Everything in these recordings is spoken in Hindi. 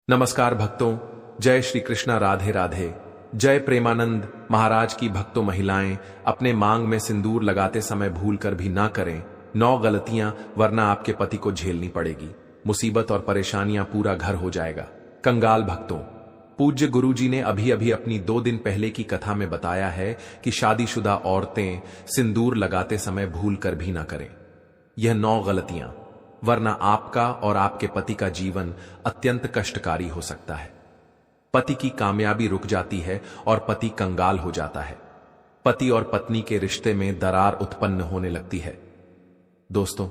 नमस्कार भक्तों, जय श्री कृष्णा, राधे राधे। जय प्रेमानंद महाराज की भक्तों। महिलाएं अपने मांग में सिंदूर लगाते समय भूल कर भी ना करें 9 गलतियां, वरना आपके पति को झेलनी पड़ेगी मुसीबत और परेशानियां, पूरा घर हो जाएगा कंगाल। भक्तों, पूज्य गुरुजी ने अभी अभी अपनी 2 दिन पहले की कथा में बताया है कि शादीशुदा औरतें सिंदूर लगाते समय भूल कर भी ना करें यह 9 गलतियां, वरना आपका और आपके पति का जीवन अत्यंत कष्टकारी हो सकता है। पति की कामयाबी रुक जाती है और पति कंगाल हो जाता है। पति और पत्नी के रिश्ते में दरार उत्पन्न होने लगती है। दोस्तों,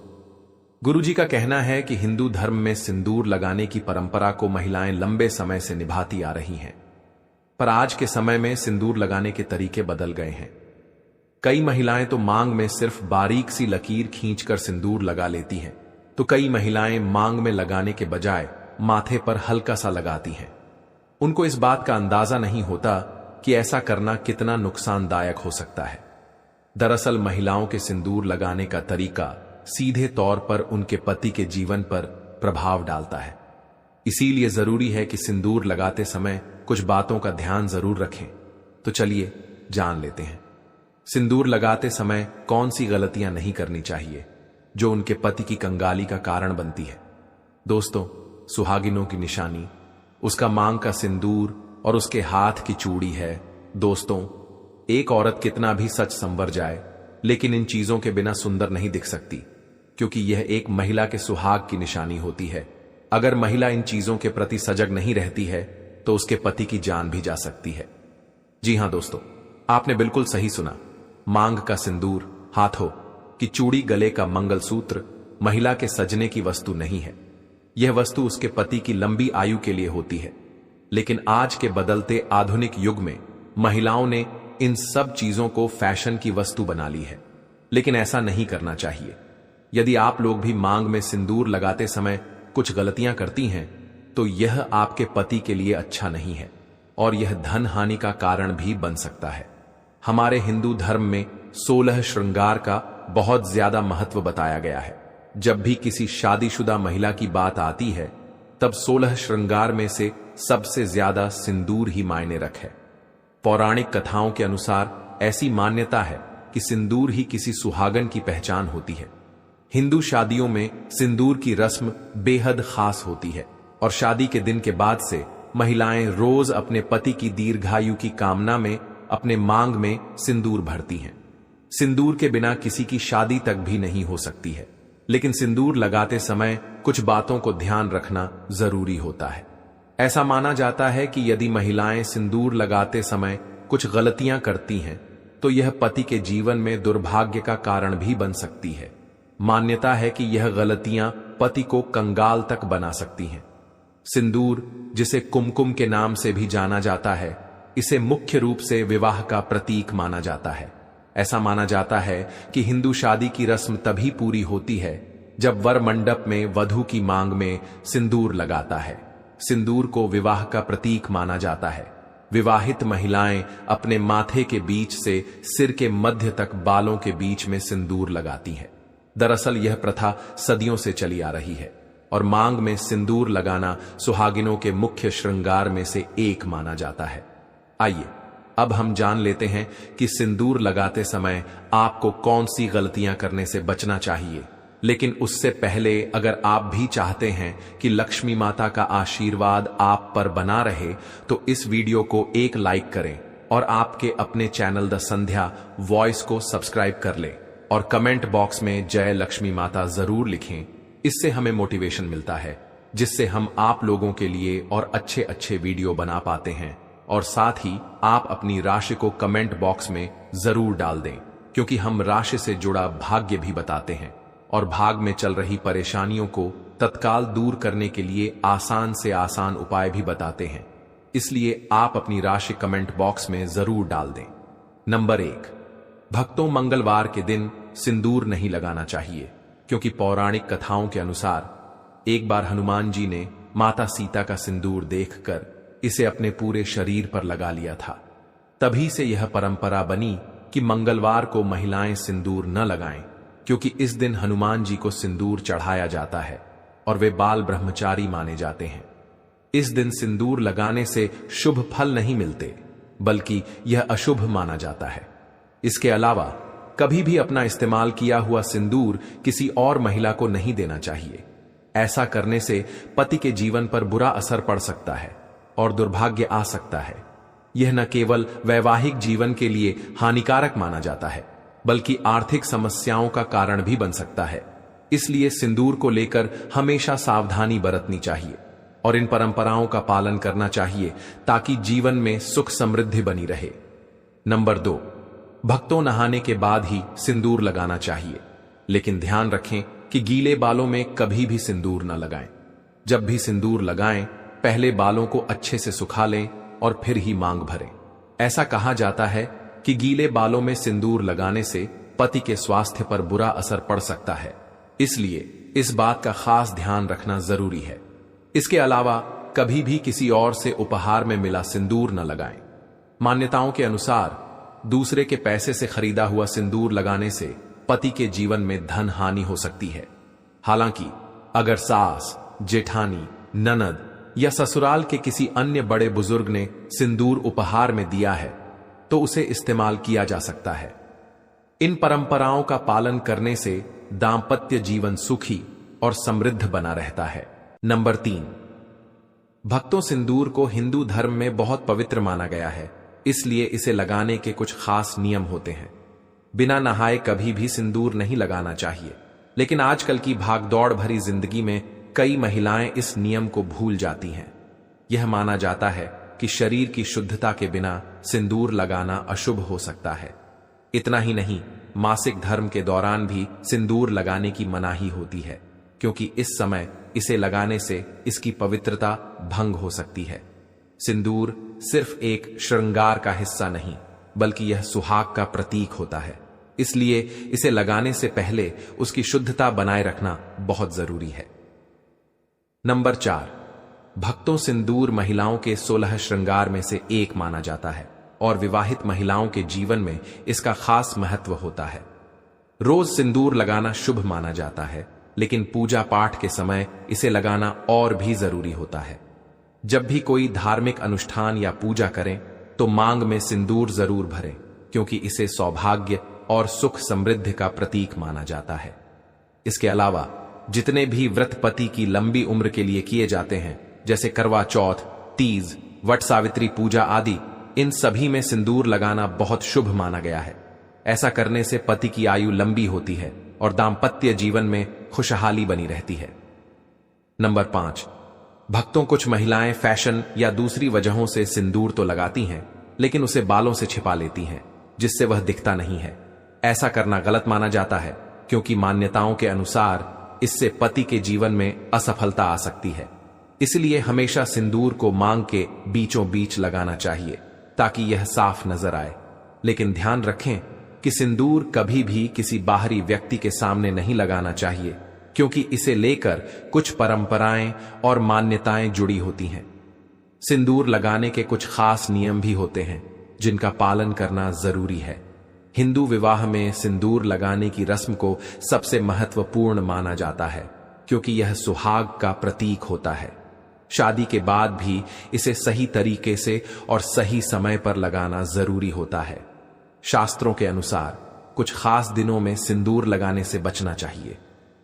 गुरुजी का कहना है कि हिंदू धर्म में सिंदूर लगाने की परंपरा को महिलाएं लंबे समय से निभाती आ रही हैं, पर आज के समय में सिंदूर लगाने के तरीके बदल गए हैं। कई महिलाएं तो मांग में सिर्फ बारीक सी लकीर खींचकर सिंदूर लगा लेती हैं, तो कई महिलाएं मांग में लगाने के बजाय माथे पर हल्का सा लगाती हैं। उनको इस बात का अंदाजा नहीं होता कि ऐसा करना कितना नुकसानदायक हो सकता है। दरअसल महिलाओं के सिंदूर लगाने का तरीका सीधे तौर पर उनके पति के जीवन पर प्रभाव डालता है। इसीलिए जरूरी है कि सिंदूर लगाते समय कुछ बातों का ध्यान जरूर रखें। तो चलिए जान लेते हैं सिंदूर लगाते समय कौन सी गलतियां नहीं करनी चाहिए जो उनके पति की कंगाली का कारण बनती है। दोस्तों, सुहागिनों की निशानी उसका मांग का सिंदूर और उसके हाथ की चूड़ी है। दोस्तों, एक औरत कितना भी सच संवर जाए, लेकिन इन चीजों के बिना सुंदर नहीं दिख सकती, क्योंकि यह एक महिला के सुहाग की निशानी होती है। अगर महिला इन चीजों के प्रति सजग नहीं रहती है तो उसके पति की जान भी जा सकती है। जी हां दोस्तों, आपने बिल्कुल सही सुना। मांग का सिंदूर, हाथों की चूड़ी, गले का मंगलसूत्र महिला के सजने की वस्तु नहीं है। यह वस्तु उसके पति की लंबी आयु के लिए होती है। लेकिन आज के बदलते आधुनिक युग में महिलाओं ने इन सब चीजों को फैशन की वस्तु बना ली है, लेकिन ऐसा नहीं करना चाहिए। यदि आप लोग भी मांग में सिंदूर लगाते समय कुछ गलतियां करती हैं तो यह आपके पति के लिए अच्छा नहीं है और यह धन हानि का कारण भी बन सकता है। हमारे हिंदू धर्म में 16 श्रृंगार का बहुत ज्यादा महत्व बताया गया है। जब भी किसी शादीशुदा महिला की बात आती है तब 16 श्रृंगार में से सबसे ज्यादा सिंदूर ही मायने रखे। पौराणिक कथाओं के अनुसार ऐसी मान्यता है कि सिंदूर ही किसी सुहागन की पहचान होती है। हिंदू शादियों में सिंदूर की रस्म बेहद खास होती है और शादी के दिन के बाद से महिलाएं रोज अपने पति की दीर्घायु की कामना में अपने मांग में सिंदूर भरती हैं। सिंदूर के बिना किसी की शादी तक भी नहीं हो सकती है, लेकिन सिंदूर लगाते समय कुछ बातों को ध्यान रखना जरूरी होता है। ऐसा माना जाता है कि यदि महिलाएं सिंदूर लगाते समय कुछ गलतियां करती हैं तो यह पति के जीवन में दुर्भाग्य का कारण भी बन सकती है। मान्यता है कि यह गलतियां पति को कंगाल तक बना सकती हैं। सिंदूर, जिसे कुमकुम के नाम से भी जाना जाता है, इसे मुख्य रूप से विवाह का प्रतीक माना जाता है। ऐसा माना जाता है कि हिंदू शादी की रस्म तभी पूरी होती है जब वर मंडप में वधू की मांग में सिंदूर लगाता है। सिंदूर को विवाह का प्रतीक माना जाता है। विवाहित महिलाएं अपने माथे के बीच से सिर के मध्य तक बालों के बीच में सिंदूर लगाती हैं। दरअसल यह प्रथा सदियों से चली आ रही है और मांग में सिंदूर लगाना सुहागिनों के मुख्य श्रृंगार में से एक माना जाता है। आइए अब हम जान लेते हैं कि सिंदूर लगाते समय आपको कौन सी गलतियां करने से बचना चाहिए। लेकिन उससे पहले, अगर आप भी चाहते हैं कि लक्ष्मी माता का आशीर्वाद आप पर बना रहे तो इस वीडियो को एक लाइक करें और आपके अपने चैनल द संध्या वॉइस को सब्सक्राइब कर लें और कमेंट बॉक्स में जय लक्ष्मी माता जरूर लिखें। इससे हमें मोटिवेशन मिलता है, जिससे हम आप लोगों के लिए और अच्छे अच्छे वीडियो बना पाते हैं। और साथ ही आप अपनी राशि को कमेंट बॉक्स में जरूर डाल दें, क्योंकि हम राशि से जुड़ा भाग्य भी बताते हैं और भाग में चल रही परेशानियों को तत्काल दूर करने के लिए आसान से आसान उपाय भी बताते हैं। इसलिए आप अपनी राशि कमेंट बॉक्स में जरूर डाल दें। नंबर 1, भक्तों, मंगलवार के दिन सिंदूर नहीं लगाना चाहिए, क्योंकि पौराणिक कथाओं के अनुसार एक बार हनुमान जी ने माता सीता का सिंदूर देखकर इसे अपने पूरे शरीर पर लगा लिया था। तभी से यह परंपरा बनी कि मंगलवार को महिलाएं सिंदूर न लगाएं, क्योंकि इस दिन हनुमान जी को सिंदूर चढ़ाया जाता है और वे बाल ब्रह्मचारी माने जाते हैं। इस दिन सिंदूर लगाने से शुभ फल नहीं मिलते, बल्कि यह अशुभ माना जाता है। इसके अलावा कभी भी अपना इस्तेमाल किया हुआ सिंदूर किसी और महिला को नहीं देना चाहिए। ऐसा करने से पति के जीवन पर बुरा असर पड़ सकता है और दुर्भाग्य आ सकता है। यह न केवल वैवाहिक जीवन के लिए हानिकारक माना जाता है, बल्कि आर्थिक समस्याओं का कारण भी बन सकता है। इसलिए सिंदूर को लेकर हमेशा सावधानी बरतनी चाहिए और इन परंपराओं का पालन करना चाहिए ताकि जीवन में सुख समृद्धि बनी रहे। नंबर 2, भक्तों नहाने के बाद ही सिंदूर लगाना चाहिए, लेकिन ध्यान रखें कि गीले बालों में कभी भी सिंदूर न लगाएं। जब भी सिंदूर लगाएं, पहले बालों को अच्छे से सुखा लें और फिर ही मांग भरें। ऐसा कहा जाता है कि गीले बालों में सिंदूर लगाने से पति के स्वास्थ्य पर बुरा असर पड़ सकता है, इसलिए इस बात का खास ध्यान रखना जरूरी है। इसके अलावा कभी भी किसी और से उपहार में मिला सिंदूर न लगाएं। मान्यताओं के अनुसार दूसरे के पैसे से खरीदा हुआ सिंदूर लगाने से पति के जीवन में धन हानि हो सकती है। हालांकि अगर सास, जेठानी, ननद या ससुराल के किसी अन्य बड़े बुजुर्ग ने सिंदूर उपहार में दिया है तो उसे इस्तेमाल किया जा सकता है। इन परंपराओं का पालन करने से दांपत्य जीवन सुखी और समृद्ध बना रहता है। नंबर 3, भक्तों सिंदूर को हिंदू धर्म में बहुत पवित्र माना गया है, इसलिए इसे लगाने के कुछ खास नियम होते हैं। बिना नहाए कभी भी सिंदूर नहीं लगाना चाहिए, लेकिन आजकल की भागदौड़ भरी जिंदगी में कई महिलाएं इस नियम को भूल जाती हैं। यह माना जाता है कि शरीर की शुद्धता के बिना सिंदूर लगाना अशुभ हो सकता है। इतना ही नहीं, मासिक धर्म के दौरान भी सिंदूर लगाने की मनाही होती है, क्योंकि इस समय इसे लगाने से इसकी पवित्रता भंग हो सकती है। सिंदूर सिर्फ एक श्रृंगार का हिस्सा नहीं, बल्कि यह सुहाग का प्रतीक होता है। इसलिए इसे लगाने से पहले उसकी शुद्धता बनाए रखना बहुत जरूरी है। नंबर 4, भक्तों सिंदूर महिलाओं के 16 श्रृंगार में से एक माना जाता है और विवाहित महिलाओं के जीवन में इसका खास महत्व होता है। रोज सिंदूर लगाना शुभ माना जाता है, लेकिन पूजा पाठ के समय इसे लगाना और भी जरूरी होता है। जब भी कोई धार्मिक अनुष्ठान या पूजा करें तो मांग में सिंदूर जरूर भरें, क्योंकि इसे सौभाग्य और सुख समृद्धि का प्रतीक माना जाता है। इसके अलावा जितने भी व्रत पति की लंबी उम्र के लिए किए जाते हैं, जैसे करवा चौथ, तीज, वट सावित्री पूजा आदि, इन सभी में सिंदूर लगाना बहुत शुभ माना गया है। ऐसा करने से पति की आयु लंबी होती है और दांपत्य जीवन में खुशहाली बनी रहती है। नंबर 5, भक्तों कुछ महिलाएं फैशन या दूसरी वजहों से सिंदूर तो लगाती हैं, लेकिन उसे बालों से छिपा लेती हैं, जिससे वह दिखता नहीं है। ऐसा करना गलत माना जाता है, क्योंकि मान्यताओं के अनुसार इससे पति के जीवन में असफलता आ सकती है। इसलिए हमेशा सिंदूर को मांग के बीचों बीच लगाना चाहिए ताकि यह साफ नजर आए। लेकिन ध्यान रखें कि सिंदूर कभी भी किसी बाहरी व्यक्ति के सामने नहीं लगाना चाहिए, क्योंकि इसे लेकर कुछ परंपराएं और मान्यताएं जुड़ी होती हैं। सिंदूर लगाने के कुछ खास नियम भी होते हैं जिनका पालन करना जरूरी है। हिंदू विवाह में सिंदूर लगाने की रस्म को सबसे महत्वपूर्ण माना जाता है, क्योंकि यह सुहाग का प्रतीक होता है। शादी के बाद भी इसे सही तरीके से और सही समय पर लगाना जरूरी होता है। शास्त्रों के अनुसार कुछ खास दिनों में सिंदूर लगाने से बचना चाहिए,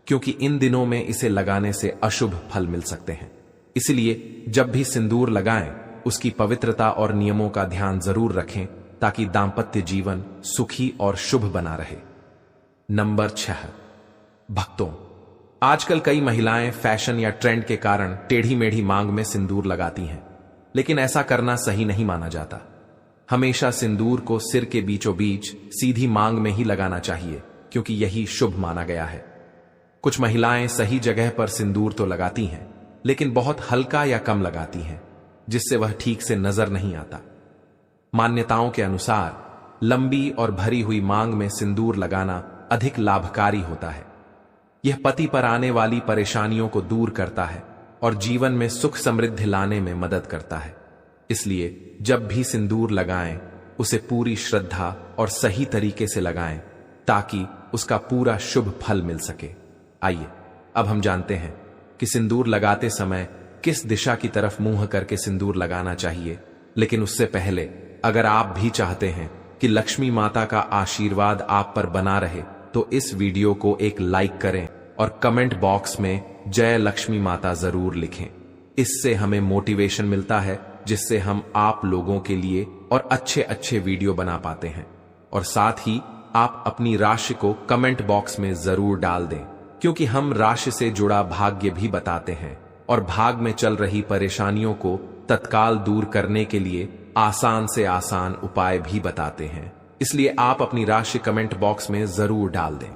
क्योंकि इन दिनों में इसे लगाने से अशुभ फल मिल सकते हैं। इसलिए जब भी सिंदूर लगाएं, उसकी पवित्रता और नियमों का ध्यान जरूर रखें ताकि दांपत्य जीवन सुखी और शुभ बना रहे। नंबर 6, भक्तों आजकल कई महिलाएं फैशन या ट्रेंड के कारण टेढ़ी मेढ़ी मांग में सिंदूर लगाती हैं, लेकिन ऐसा करना सही नहीं माना जाता। हमेशा सिंदूर को सिर के बीचों बीच सीधी मांग में ही लगाना चाहिए, क्योंकि यही शुभ माना गया है। कुछ महिलाएं सही जगह पर सिंदूर तो लगाती हैं, लेकिन बहुत हल्का या कम लगाती हैं, जिससे वह ठीक से नजर नहीं आता। मान्यताओं के अनुसार लंबी और भरी हुई मांग में सिंदूर लगाना अधिक लाभकारी होता है। यह पति पर आने वाली परेशानियों को दूर करता है और जीवन में सुख समृद्धि लाने में मदद करता है। इसलिए जब भी सिंदूर लगाएं, उसे पूरी श्रद्धा और सही तरीके से लगाएं ताकि उसका पूरा शुभ फल मिल सके। आइए अब हम जानते हैं कि सिंदूर लगाते समय किस दिशा की तरफ मुंह करके सिंदूर लगाना चाहिए। लेकिन उससे पहले अगर आप भी चाहते हैं कि लक्ष्मी माता का आशीर्वाद आप पर बना रहे तो इस वीडियो को एक लाइक करें और कमेंट बॉक्स में जय लक्ष्मी माता जरूर लिखें। इससे हमें मोटिवेशन मिलता है, जिससे हम आप लोगों के लिए और अच्छे अच्छे वीडियो बना पाते हैं। और साथ ही आप अपनी राशि को कमेंट बॉक्स में जरूर डाल दें, क्योंकि हम राशि से जुड़ा भाग्य भी बताते हैं और भाग में चल रही परेशानियों को तत्काल दूर करने के लिए आसान से आसान उपाय भी बताते हैं। इसलिए आप अपनी राशि कमेंट बॉक्स में जरूर डाल दें।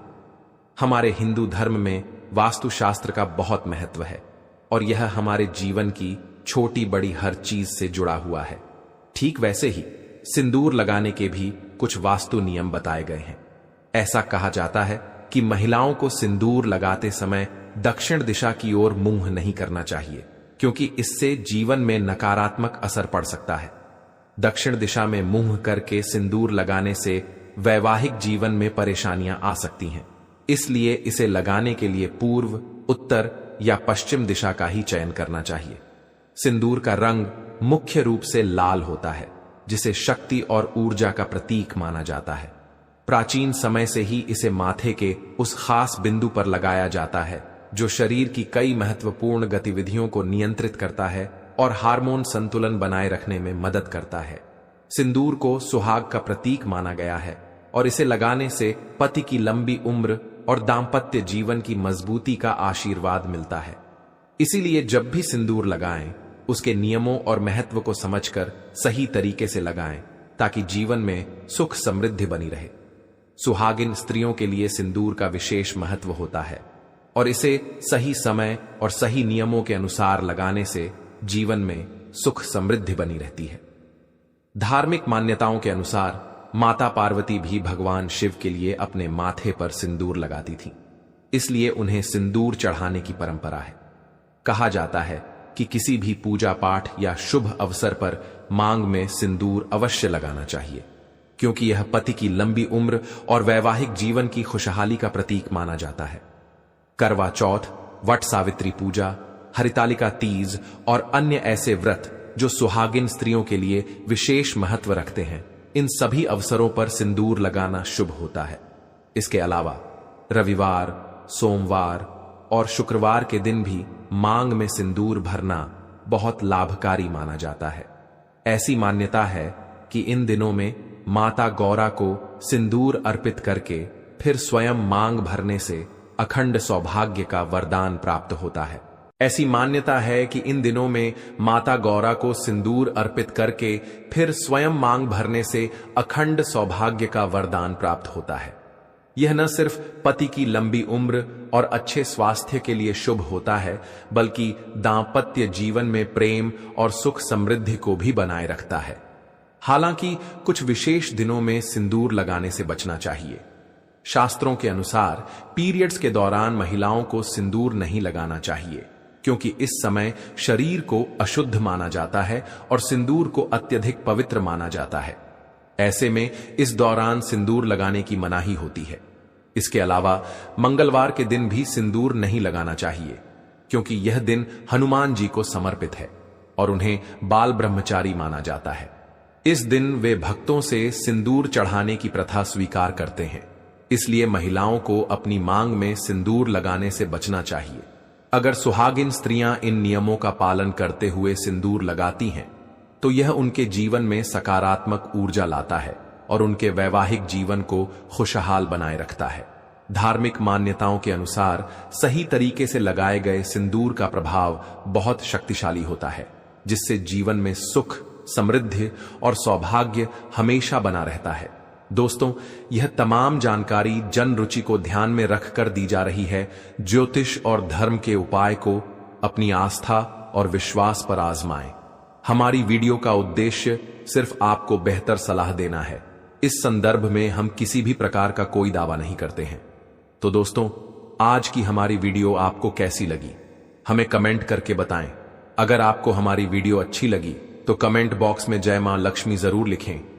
हमारे हिंदू धर्म में वास्तुशास्त्र का बहुत महत्व है और यह हमारे जीवन की छोटी बड़ी हर चीज से जुड़ा हुआ है। ठीक वैसे ही सिंदूर लगाने के भी कुछ वास्तु नियम बताए गए हैं। ऐसा कहा जाता है कि महिलाओं को सिंदूर लगाते समय दक्षिण दिशा की ओर मुंह नहीं करना चाहिए, क्योंकि इससे जीवन में नकारात्मक असर पड़ सकता है। दक्षिण दिशा में मुंह करके सिंदूर लगाने से वैवाहिक जीवन में परेशानियां आ सकती हैं। इसलिए इसे लगाने के लिए पूर्व, उत्तर या पश्चिम दिशा का ही चयन करना चाहिए। सिंदूर का रंग मुख्य रूप से लाल होता है, जिसे शक्ति और ऊर्जा का प्रतीक माना जाता है। प्राचीन समय से ही इसे माथे के उस खास बिंदु पर लगाया जाता है जो शरीर की कई महत्वपूर्ण गतिविधियों को नियंत्रित करता है और हार्मोन संतुलन बनाए रखने में मदद करता है। सिंदूर को सुहाग का प्रतीक माना गया है और इसे लगाने से पति की लंबी उम्र और दाम्पत्य जीवन की मजबूती का आशीर्वाद मिलता है। इसीलिए जब भी सिंदूर लगाएं, उसके नियमों और महत्व को समझकर सही तरीके से लगाएं, ताकि जीवन में सुख समृद्धि बनी रहे। सुहागिन स्त्रियों के लिए सिंदूर का विशेष महत्व होता है और इसे सही समय और सही नियमों के अनुसार लगाने से जीवन में सुख समृद्धि बनी रहती है। धार्मिक मान्यताओं के अनुसार माता पार्वती भी भगवान शिव के लिए अपने माथे पर सिंदूर लगाती थीं। इसलिए उन्हें सिंदूर चढ़ाने की परंपरा है। कहा जाता है कि किसी भी पूजा पाठ या शुभ अवसर पर मांग में सिंदूर अवश्य लगाना चाहिए, क्योंकि यह पति की लंबी उम्र और वैवाहिक जीवन की खुशहाली का प्रतीक माना जाता है। करवा चौथ, वट सावित्री पूजा, हरितालिका तीज और अन्य ऐसे व्रत जो सुहागिन स्त्रियों के लिए विशेष महत्व रखते हैं, इन सभी अवसरों पर सिंदूर लगाना शुभ होता है। इसके अलावा रविवार, सोमवार और शुक्रवार के दिन भी मांग में सिंदूर भरना बहुत लाभकारी माना जाता है। ऐसी मान्यता है कि इन दिनों में माता गौरा को सिंदूर अर्पित करके फिर स्वयं मांग भरने से अखंड सौभाग्य का वरदान प्राप्त होता है। ऐसी मान्यता है कि इन दिनों में माता गौरा को सिंदूर अर्पित करके फिर स्वयं मांग भरने से अखंड सौभाग्य का वरदान प्राप्त होता है। यह न सिर्फ पति की लंबी उम्र और अच्छे स्वास्थ्य के लिए शुभ होता है, बल्कि दांपत्य जीवन में प्रेम और सुख समृद्धि को भी बनाए रखता है। हालांकि कुछ विशेष दिनों में सिंदूर लगाने से बचना चाहिए। शास्त्रों के अनुसार पीरियड्स के दौरान महिलाओं को सिंदूर नहीं लगाना चाहिए, क्योंकि इस समय शरीर को अशुद्ध माना जाता है और सिंदूर को अत्यधिक पवित्र माना जाता है। ऐसे में इस दौरान सिंदूर लगाने की मनाही होती है। इसके अलावा मंगलवार के दिन भी सिंदूर नहीं लगाना चाहिए, क्योंकि यह दिन हनुमान जी को समर्पित है और उन्हें बाल ब्रह्मचारी माना जाता है। इस दिन वे भक्तों से सिंदूर चढ़ाने की प्रथा स्वीकार करते हैं। इसलिए महिलाओं को अपनी मांग में सिंदूर लगाने से बचना चाहिए। अगर सुहागिन स्त्रियां इन नियमों का पालन करते हुए सिंदूर लगाती हैं, तो यह उनके जीवन में सकारात्मक ऊर्जा लाता है और उनके वैवाहिक जीवन को खुशहाल बनाए रखता है। धार्मिक मान्यताओं के अनुसार सही तरीके से लगाए गए सिंदूर का प्रभाव बहुत शक्तिशाली होता है, जिससे जीवन में सुख, समृद्धि और सौभाग्य हमेशा बना रहता है। दोस्तों, यह तमाम जानकारी जन रुचि को ध्यान में रखकर दी जा रही है। ज्योतिष और धर्म के उपाय को अपनी आस्था और विश्वास पर आजमाएं। हमारी वीडियो का उद्देश्य सिर्फ आपको बेहतर सलाह देना है। इस संदर्भ में हम किसी भी प्रकार का कोई दावा नहीं करते हैं। तो दोस्तों, आज की हमारी वीडियो आपको कैसी लगी, हमें कमेंट करके बताएं। अगर आपको हमारी वीडियो अच्छी लगी तो कमेंट बॉक्स में जय मां लक्ष्मी जरूर लिखें